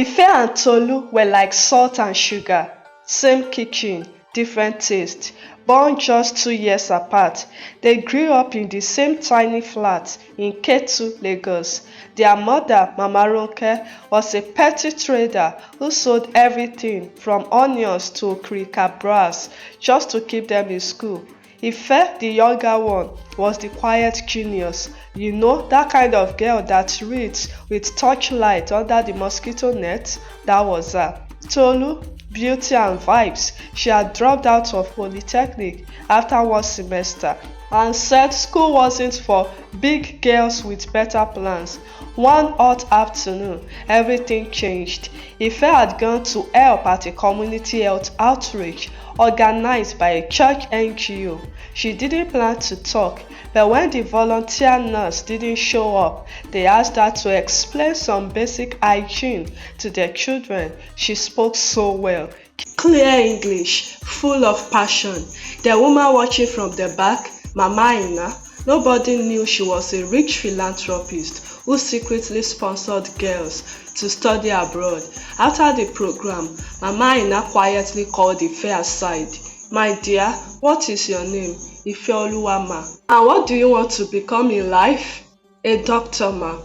Ife and Tolu were like salt and sugar, same kitchen, different taste. Born just 2 years apart, they grew up in the same tiny flat in Ketu, Lagos. Their mother, Mama Ronke, was a petty trader who sold everything from onions to okrika brass just to keep them in school. Ife, the younger one, was the quiet genius. You know, that kind of girl that reads with torchlight under the mosquito net? That was her. Tolu, beauty and vibes. She had dropped out of Polytechnic after one semester and said school wasn't for big girls with better plans. One hot afternoon, everything changed. Ife had gone to help at a community health outreach organized by a church NGO. She didn't plan to talk, but when the volunteer nurse didn't show up, they asked her to explain some basic hygiene to their children. She spoke so well. Clear English, full of passion. The woman watching from the back, Mama Ina, nobody knew she was a rich philanthropist who secretly sponsored girls to study abroad. After the program, Mama Ina quietly called Ife aside. My dear, what is your name? Ifeoluwama. And what do you want to become in life? A doctor, ma.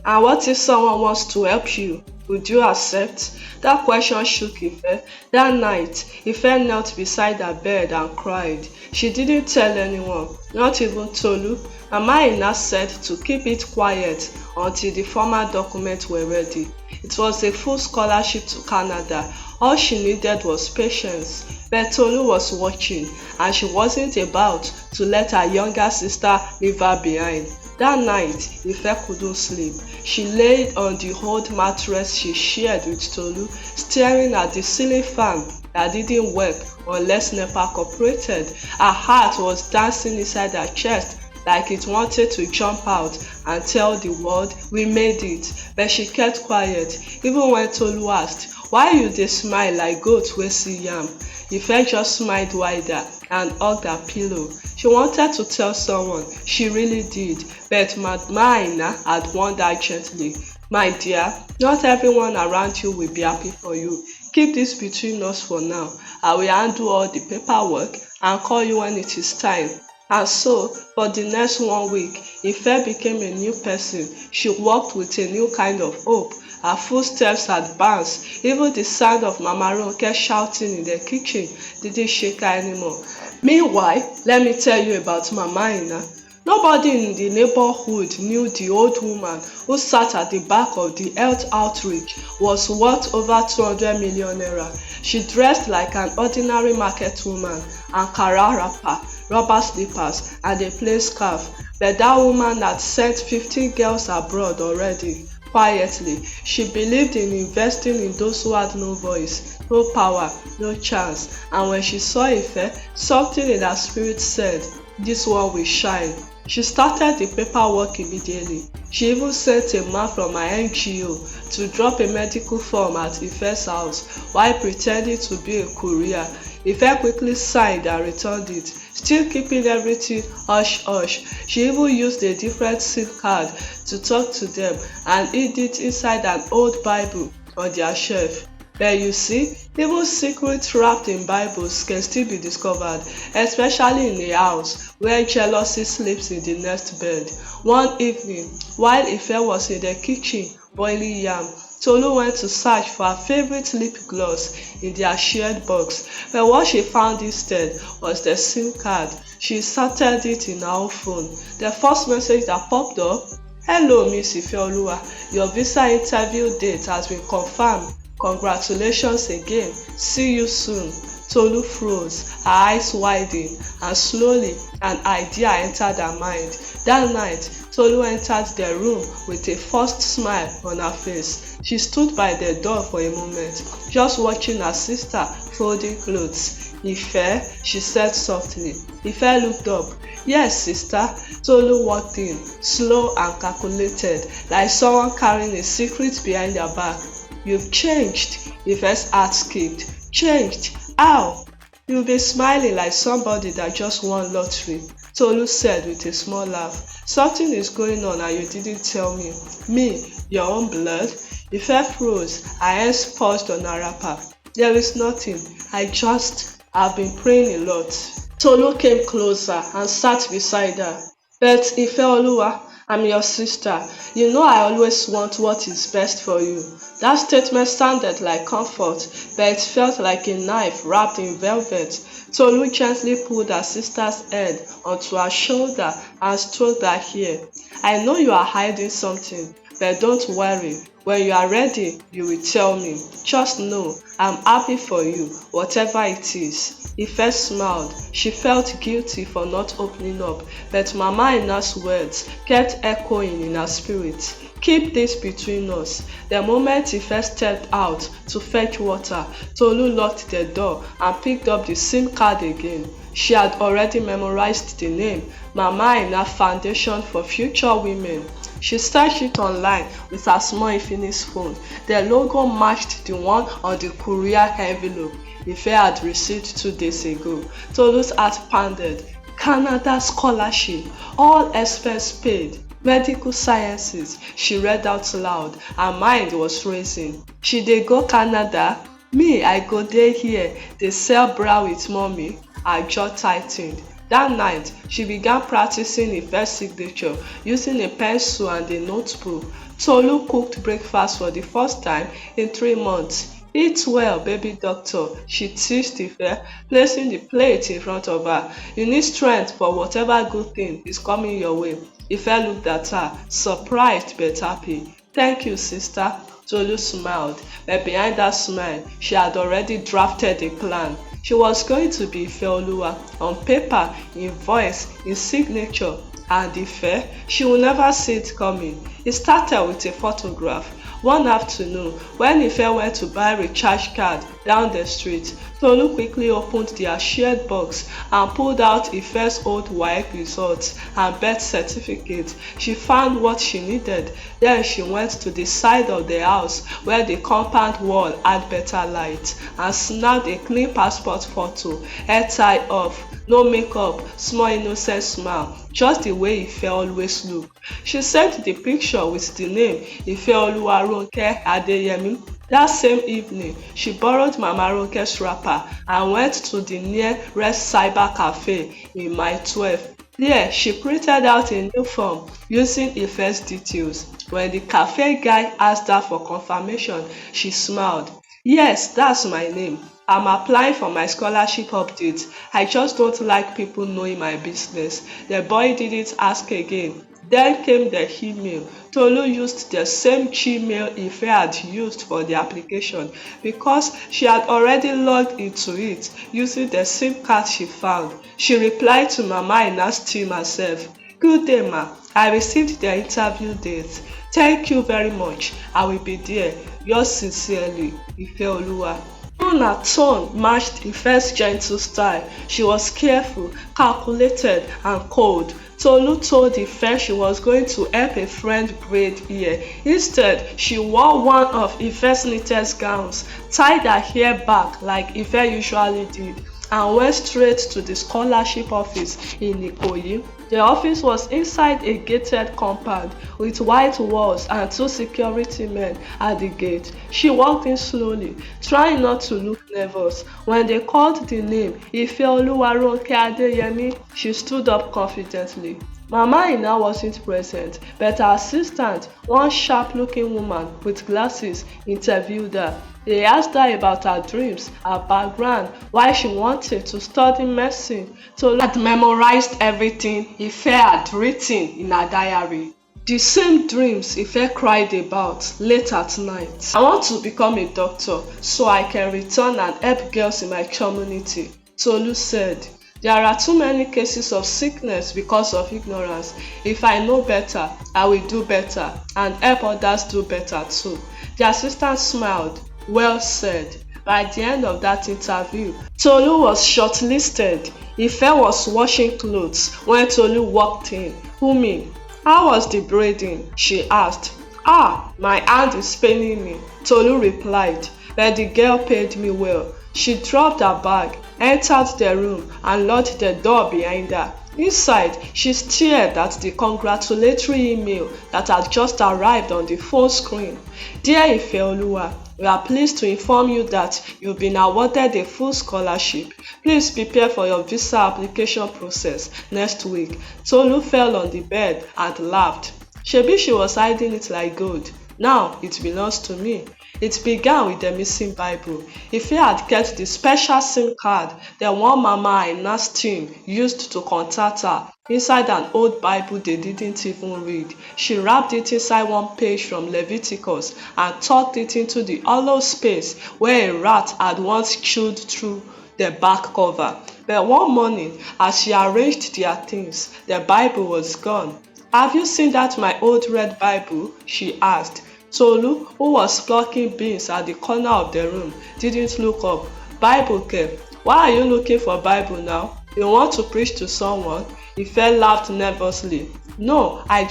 And what if someone wants to help you? Would you accept? That question shook Ife. That night, Ife knelt beside her bed and cried. She didn't tell anyone, not even Tolu. Mama Ina said to keep it quiet until the formal documents were ready. It was a full scholarship to Canada. All she needed was patience. But Tolu was watching, and she wasn't about to let her younger sister leave her behind. That night, Ife couldn't sleep. She lay on the old mattress she shared with Tolu, staring at the ceiling fan that didn't work unless NEPA cooperated. Her heart was dancing inside her chest like it wanted to jump out and tell the world, we made it. But she kept quiet, even when Tolu asked, why you dey smile like goat wey see yam? Ife just smiled wider and hugged her pillow. She wanted to tell someone, she really did, but Mama Ina had warned her gently. My dear, not everyone around you will be happy for you. Keep this between us for now. I will handle all the paperwork and call you when it is time. And so, for the next 1 week, Ife became a new person. She walked with a new kind of hope. Her footsteps had bounced. Even the sound of Mama Ronke shouting in the kitchen didn't shake her anymore. Meanwhile, let me tell you about Mama Ina. Nobody in the neighborhood knew the old woman who sat at the back of the health outreach was worth over 200 million naira. She dressed like an ordinary market woman, Ankara wrapper, rubber slippers, and a plain scarf. But that woman had sent 15 girls abroad already. Quietly, she believed in investing in those who had no voice, no power, no chance. And when she saw Ife, something in her spirit said, this one will shine. She started the paperwork immediately. She even sent a man from her NGO to drop a medical form at Ife's house while pretending to be a courier. Ife quickly signed and returned it, still keeping everything hush-hush. She even used a different SIM card to talk to them and hid it inside an old Bible on their shelf. But you see, even secrets wrapped in Bibles can still be discovered, especially in a house where jealousy sleeps in the next bed. One evening, while Ife was in the kitchen boiling yam, Tolu went to search for her favorite lip gloss in their shared box, but what she found instead was the SIM card. She inserted it in her own phone. The first message that popped up, hello Miss Ifeoluwa, your visa interview date has been confirmed. Congratulations again. See you soon. Tolu froze, her eyes widened, and slowly an idea entered her mind. That night, Tolu entered the room with a forced smile on her face. She stood by the door for a moment, just watching her sister folding clothes. Ife, she said softly. Ife looked up. Yes, sister. Tolu walked in, slow and calculated, like someone carrying a secret behind their back. You've changed. Ife's heart skipped. Changed? How? You've been smiling like somebody that just won lottery. Tolu said with a small laugh. Something is going on and you didn't tell me. Me, your own blood? Ife froze. Her hands paused on her wrapper. There is nothing. I've been praying a lot. Tolu came closer and sat beside her. But Ifeoluwa, I'm your sister. You know I always want what is best for you. That statement sounded like comfort, but it felt like a knife wrapped in velvet. Tolu gently pulled her sister's head onto her shoulder and stroked her hair. I know you are hiding something, but don't worry. When you are ready, you will tell me. Just know, I'm happy for you, whatever it is. Ife smiled. She felt guilty for not opening up, but Mama Ina's words kept echoing in her spirit. Keep this between us. The moment Ife stepped out to fetch water, Tolu locked the door and picked up the SIM card again. She had already memorized the name, Mama Ina Foundation for Future Women. She searched it online with her small Infinix phone. The logo matched the one on the courier envelope Ife had received 2 days ago. Tolu's heart pounded. Canada scholarship, all expense paid. Medical sciences, she read out loud. Her mind was racing. She dey go Canada? Me, I go dey here, dey sell bra with mommy. Her jaw tightened. That night, she began practicing Ife's signature using a pencil and a notebook. Tolu cooked breakfast for the first time in 3 months. Eat well, baby doctor, she teased Ife, placing the plate in front of her. You need strength for whatever good thing is coming your way. Ife looked at her, surprised but happy. Thank you, sister. Tolu smiled, but behind that smile, she had already drafted a plan. She was going to be Ifeoluwa on paper, in voice, in signature, and Ife, she will never see it coming. It started with a photograph. One afternoon, when Ife went to buy a recharge card down the street, Tolu quickly opened their shared box and pulled out Ife's old WAEC results and birth certificate. She found what she needed. Then she went to the side of the house where the compound wall had better light and snapped a clean passport photo, hair tie off, no makeup, small innocent smile, just the way Ife always looked. She sent the picture with the name Ifeoluwa Ronke Adeyemi. That same evening, she borrowed Mama Ronke's wrapper and went to the nearest cyber cafe in Mile 12. There, she printed out a new form using Ife's details. When the cafe guy asked her for confirmation, she smiled. Yes, that's my name. I'm applying for my scholarship update. I just don't like people knowing my business. The boy didn't ask again. Then came the email. Tolu used the same Gmail Ife had used for the application because she had already logged into it using the SIM card she found. She replied to Mama Ina's team herself. Good day, ma. I received the interview date. Thank you very much. I will be there. Yours sincerely, Ifeoluwa. Even her tone matched Ife's gentle style. She was careful, calculated, and cold. Tolu told Ife she was going to help a friend braid hair. Instead, she wore one of Ife's neatest gowns, tied her hair back like Ife usually did, and went straight to the scholarship office in Ikoyi. The office was inside a gated compound with white walls and 2 security men at the gate. She walked in slowly, trying not to look nervous. When they called the name Ifeoluwa Ronke Adeyemi, she stood up confidently. Mama Ina wasn't present, but her assistant, one sharp-looking woman with glasses, interviewed her. They asked her about her dreams, her background, why she wanted to study medicine. Tolu had memorized everything Ife had written in her diary. The same dreams Ife cried about late at night. I want to become a doctor so I can return and help girls in my community, Tolu said. There are too many cases of sickness because of ignorance. If I know better, I will do better and help others do better too. The assistant smiled. Well said. By the end of that interview, Tolu was shortlisted. Ife was washing clothes when Tolu walked in. Umi, how was the braiding? She asked. My hand is paining me, Tolu replied, but the girl paid me well. She dropped her bag, entered the room, and locked the door behind her. Inside, she stared at the congratulatory email that had just arrived on the phone screen. Dear Ifeoluwa, we are pleased to inform you that you've been awarded a full scholarship. Please prepare for your visa application process next week. Tolu fell on the bed and laughed. Shebi she was hiding it like gold. Now it belongs to me. It began with the missing Bible. Ife had kept the special SIM card that one Mama Aina's team used to contact her inside an old Bible they didn't even read. She wrapped it inside one page from Leviticus and tucked it into the hollow space where a rat had once chewed through the back cover. But one morning, as she arranged their things, the Bible was gone. Have you seen that my old red Bible? She asked. Tolu, who was plucking beans at the corner of the room, didn't look up. Bible kept. Why are you looking for Bible now? You want to preach to someone? Ife laughed nervously. No, I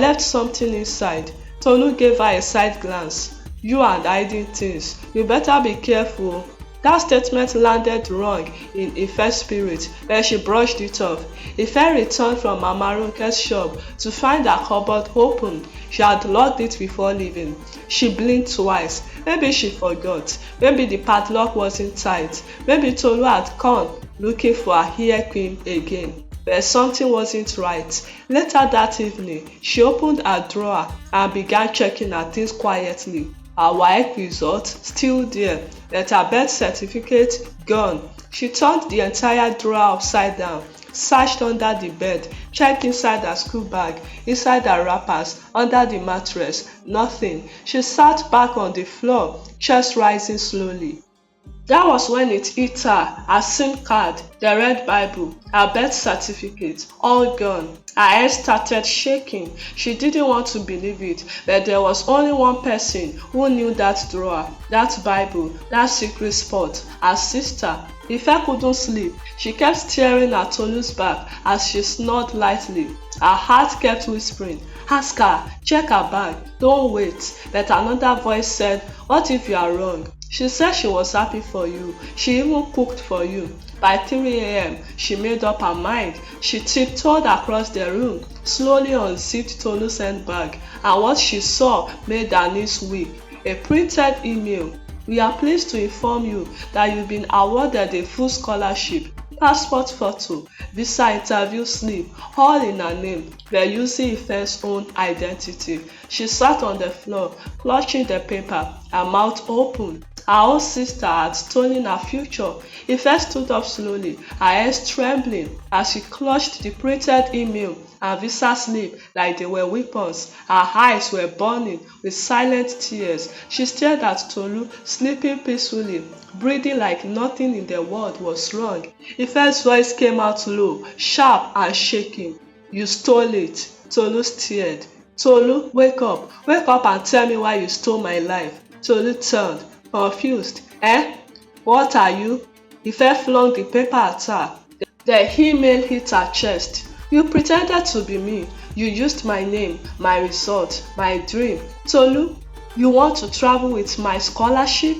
left something inside. Tolu gave her a side glance. You and hiding things. You better be careful. That statement landed wrong in Ife's spirit, but she brushed it off. Ife returned from Mama Ronke's shop to find her cupboard open. She had locked it before leaving. She blinked twice. Maybe she forgot. Maybe the padlock wasn't tight. Maybe Tolu had gone looking for her hair cream again. But something wasn't right. Later that evening, she opened her drawer and began checking her things quietly. Her WAEC result still there, but her birth certificate gone. She turned the entire drawer upside down, searched under the bed, checked inside her school bag, inside her wrappers, under the mattress. Nothing. She sat back on the floor, chest rising slowly. That was when it hit her SIM card, the red Bible, her birth certificate, all gone. Her head started shaking. She didn't want to believe it, but there was only one person who knew that drawer, that Bible, that secret spot, her sister. Ife couldn't sleep. She kept staring at Tolu's back as she snored lightly. Her heart kept whispering, ask her, check her bag, don't wait. But another voice said, what if you are wrong? She said she was happy for you. She even cooked for you. By 3 a.m., she made up her mind. She tiptoed across the room, slowly unzipped Tolu's handbag, and what she saw made her knees weak. A printed email. We are pleased to inform you that you've been awarded a full scholarship. Passport photo, visa interview slip, all in her name, but using Ife's own identity. She sat on the floor, clutching the paper, her mouth open. Her own sister had stolen her future. Ife stood up slowly, her hands trembling as she clutched the printed email and visa slip like they were weapons. Her eyes were burning with silent tears. She stared at Tolu, sleeping peacefully, breathing like nothing in the world was wrong. Ife's voice came out low, sharp and shaking. You stole it. Tolu stared. Tolu, wake up and tell me why you stole my life. Tolu turned, confused. What are you? Ife flung the paper at her. The email hit her chest. You pretended to be me. You used my name, my result, my dream. Tolu, you want to travel with my scholarship?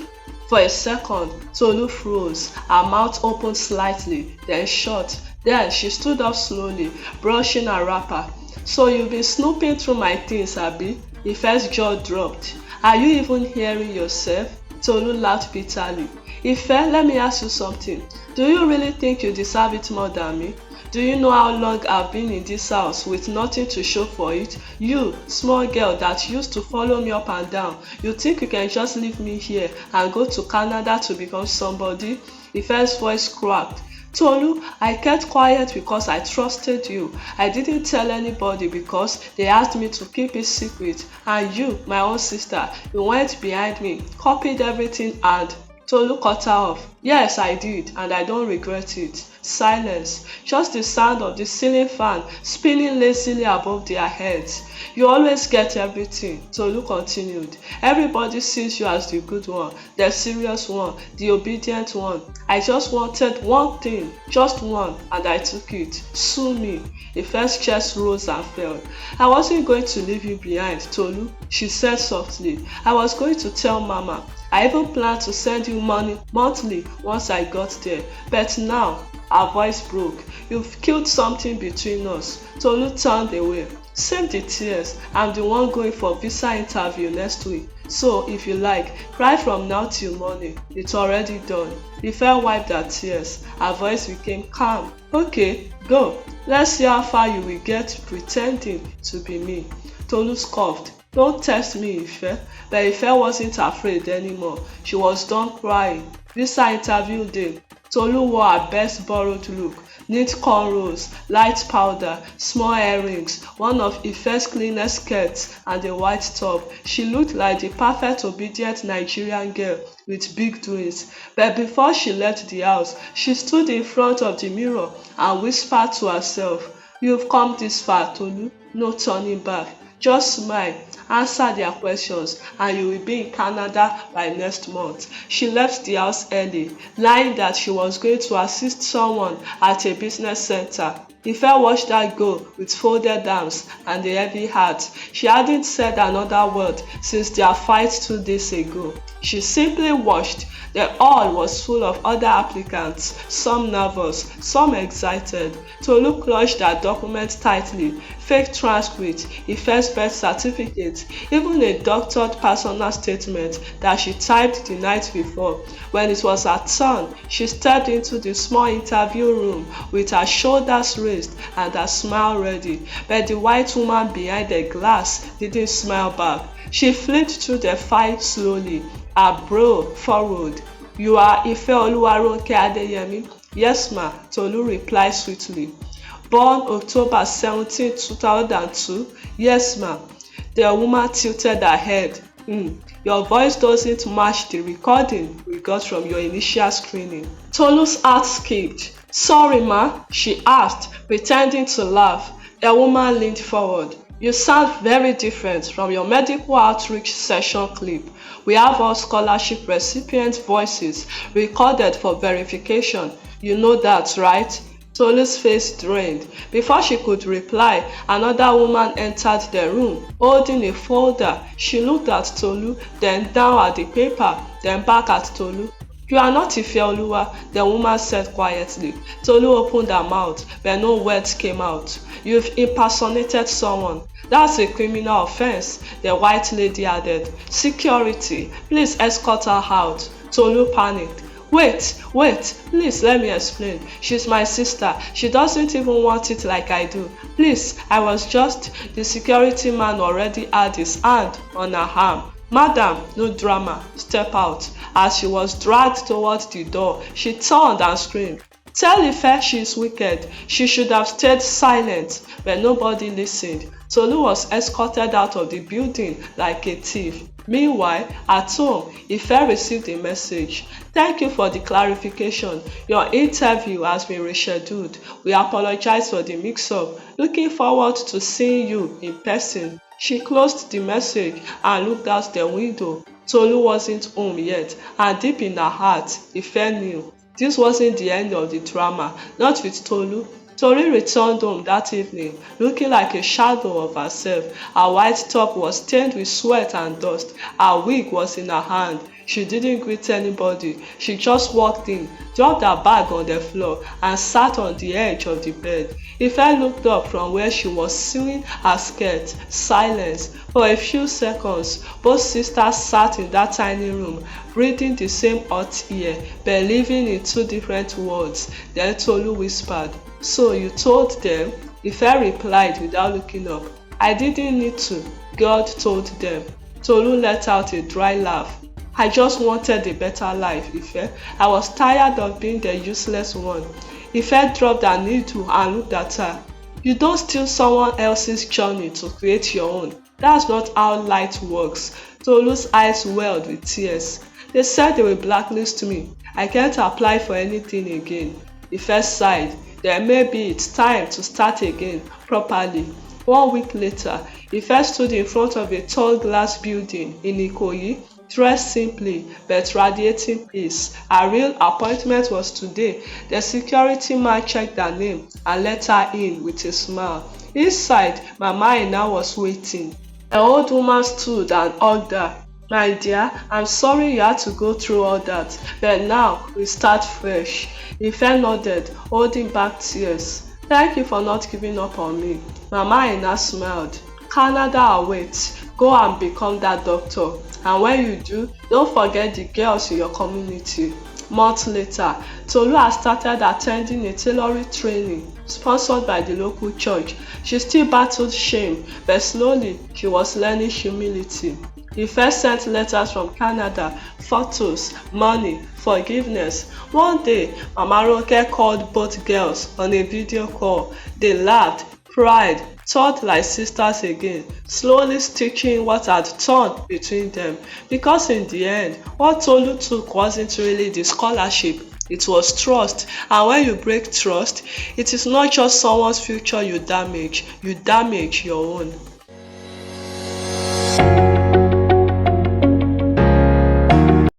For a second, Tolu froze. Her mouth opened slightly, then shut. Then she stood up slowly, brushing her wrapper. So you've been snooping through my things, Abi? Ife's jaw dropped. Are you even hearing yourself? Tolu laughed bitterly. Ife, let me ask you something. Do you really think you deserve it more than me? Do you know how long I've been in this house with nothing to show for it? You, small girl that used to follow me up and down, you think you can just leave me here and go to Canada to become somebody? Ife's voice cracked. Tolu, I kept quiet because I trusted you. I didn't tell anybody because they asked me to keep it secret. And you, my own sister, you went behind me, copied everything and… Tolu cut her off. Yes, I did, and I don't regret it. Silence. Just the sound of the ceiling fan spinning lazily above their heads. You always get everything, Tolu continued. Everybody sees you as the good one, the serious one, the obedient one. I just wanted one thing, just one, and I took it. Sue me. The first chest rose and fell. I wasn't going to leave you behind, Tolu, she said softly. I was going to tell Mama. I even planned to send you money monthly once I got there. But now, Her voice broke. You've killed something between us. Tolu turned away. Save the tears. I'm the one going for visa interview next week. So, if you like, cry from now till morning. It's already done. Ife wiped her tears. Her voice became calm. Okay, go. Let's see how far you will get pretending to be me. Tolu scoffed. Don't test me, Ife. But Ife wasn't afraid anymore. She was done crying. Visa interview day. Tolu wore her best borrowed look. Neat cornrows, light powder, small earrings, one of Ife's cleanest skirts, and a white top. She looked like the perfect obedient Nigerian girl with big doings. But before she left the house, she stood in front of the mirror and whispered to herself, "You've come this far, Tolu. No turning back. Just smile, answer their questions, and you will be in Canada by next month." She left the house early, lying that she was going to assist someone at a business center. Ife watched her go with folded arms and a heavy heart. She hadn't said another word since their fight 2 days ago. She simply watched. The hall was full of other applicants, some nervous, some excited. Tolu clutched her document tightly, fake transcript, Ife's birth certificate, even a doctored personal statement that she typed the night before. When it was her turn, she stepped into the small interview room with her shoulders raised and her smile ready. But the white woman behind the glass didn't smile back. She flipped through the file slowly, her brow furrowed. "You are Ife Oluwaronke Adeyemi?" "Yes, ma," Tolu replied sweetly. "Born October 17, 2002? "Yes, ma." The woman tilted her head. Your voice doesn't match the recording we got from your initial screening." Tolu's heart skipped. "Sorry, ma," she asked, pretending to laugh. The woman leaned forward. "You sound very different from your medical outreach session clip. We have all scholarship recipient voices recorded for verification. You know that, right?" Tolu's face drained. Before she could reply, another woman entered the room, holding a folder. She looked at Tolu, then down at the paper, then back at Tolu. "You are not Ifeoluwa," the woman said quietly. Tolu opened her mouth, but no words came out. "You've impersonated someone. That's a criminal offense," the white lady added. "Security, please escort her out." Tolu panicked. Wait, please let me explain. She's my sister. She doesn't even want it like I do. Please, I was just..." The security man already had his hand on her arm. "Madam, no drama. Step out." As she was dragged towards the door, she turned and screamed, "Tell Ife she is wicked. She should have stayed silent." But nobody listened. Tolu was escorted out of the building like a thief. Meanwhile, at home, Ife received a message. "Thank you for the clarification. Your interview has been rescheduled. We apologize for the mix-up. Looking forward to seeing you in person." She closed the message and looked out the window. Tolu wasn't home yet, and deep in her heart, Ife knew this wasn't the end of the drama, not with Tolu. Tolu returned home that evening, looking like a shadow of herself. Her white top was stained with sweat and dust. Her wig was in her hand. She didn't greet anybody. She just walked in, dropped her bag on the floor, and sat on the edge of the bed. Ife looked up from where she was sewing her skirt. Silence. For a few seconds, both sisters sat in that tiny room, breathing the same hot air, but living in two different worlds. Then Tolu whispered, "So you told them?" Ife replied without looking up, "I didn't need to. God told them." Tolu let out a dry laugh. "I just wanted a better life, Ife. I was tired of being the useless one." Ife dropped her needle and looked at her. "You don't steal someone else's journey to create your own. That's not how light works." Tolu's eyes welled with tears. "They said they will blacklist me. I can't apply for anything again." Ife sighed. "Then maybe it's time to start again, properly." 1 week later, Ife stood in front of a tall glass building in Ikoyi, dressed simply but radiating peace. Her real appointment was today. The security man checked her name and let her in with a smile. Inside, Mama Ina was waiting. The old woman stood and hugged her. My dear, I'm sorry you had to go through all that, but now we start fresh. Ife nodded, holding back tears. Thank you for not giving up on me. Mama Ina smiled. Canada awaits. Go and become that doctor. And when you do, don't forget the girls in your community. Months later, Tolu had started attending a tailoring training sponsored by the local church. She still battled shame, but slowly she was learning humility. He first sent letters from Canada, photos, money, forgiveness. One day, Mama Ronke called both girls on a video call. They laughed, cried, talked like sisters again, slowly stitching what had torn between them. Because in the end, what Tolu took wasn't really the scholarship, it was trust. And when you break trust, it is not just someone's future you damage your own.